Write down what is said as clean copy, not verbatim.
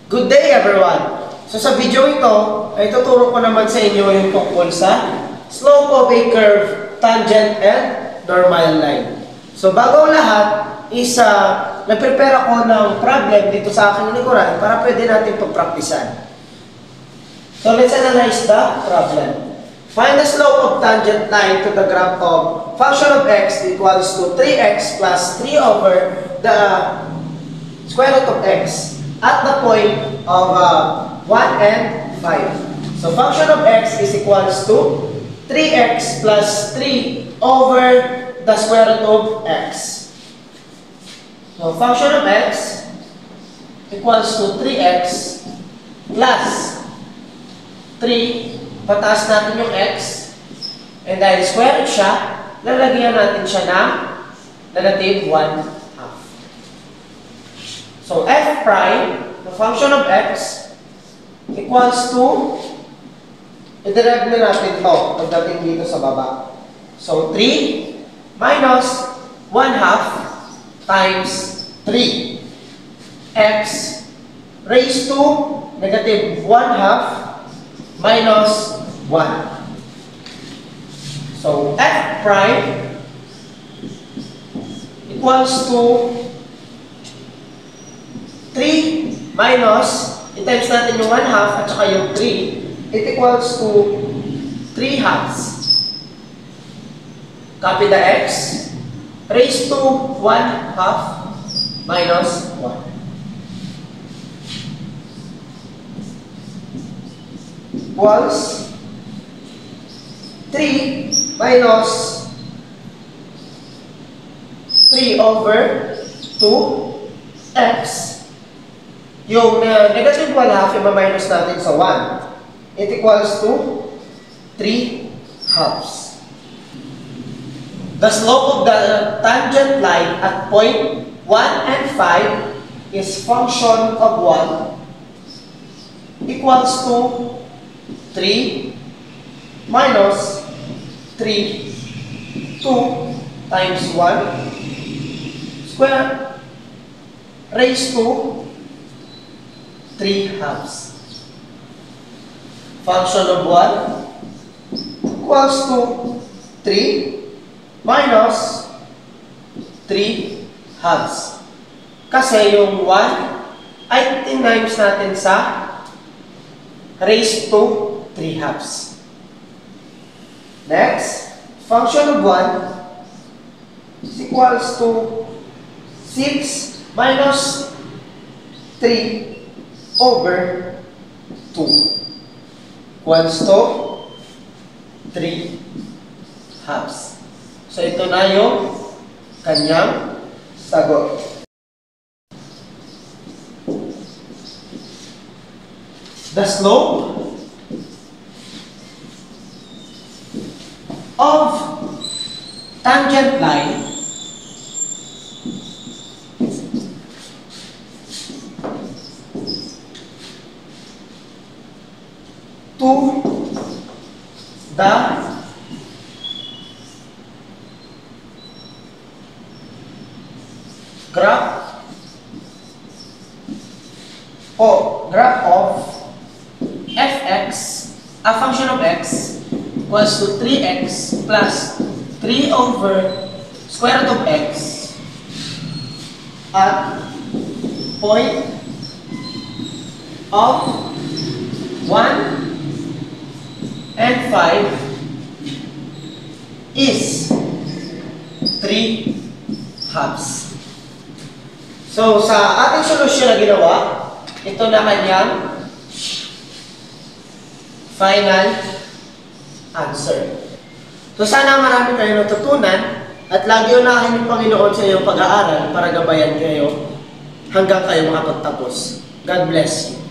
Good day everyone! So sa video ito, ay tuturo ko naman sa inyo yung tungkol sa slope of a curve, tangent, and normal line. So bago ang lahat, nag-prepare ako ng problem dito sa aking likuran para pwede natin pagpraktisan. So let's analyze the problem. Find the slope of tangent line to the graph of function of x equals to 3x plus 3 over the square root of x at the point of 1 and 5. So function of x is equals to 3x plus 3 over the square root of x. So function of x equals to 3x plus 3, pataas natin yung x, and dahil square root siya, lalagyan natin siya ng negative 1/2. So f prime, the function of x, equals to, i-derive na natin ito pagdating dito sa baba. So 3 minus 1/2 times 3 x raised to negative 1/2 minus 1. So f prime equals to 3 minus, i-times natin yung 1/2 at saka yung 3, it equals to 3/2. Copy the x, raised to 1/2 minus 1. Equals 3 minus 3 over 2x. Yung negative 1/2, i-minus natin sa 1. It equals to 3/2. The slope of the tangent line at point 1 and 5 is function of 1 equals to 3 minus 3, 2 times 1 square raised to 3/2. Function of 1 equals to 3 minus 3/2. Kasi yung 1 ay times natin sa raised to 3/2. Next, function of 1 is equals to 6 minus 3 over 2 equals to 3/2. So ito na yung kanyang sagot. The slope of tangent line to the graph of fx, a function of x, equals to 3x plus 3 over square root of x at point of 1 and 5 is 3/2. So sa ating solusyon na ginawa, ito na kanyang final answer. So sana marami kayong natutunan at lagi unahin ng Panginoon sa iyong pag-aaral para gabayan kayo hanggang kayo makapagtapos. God bless you.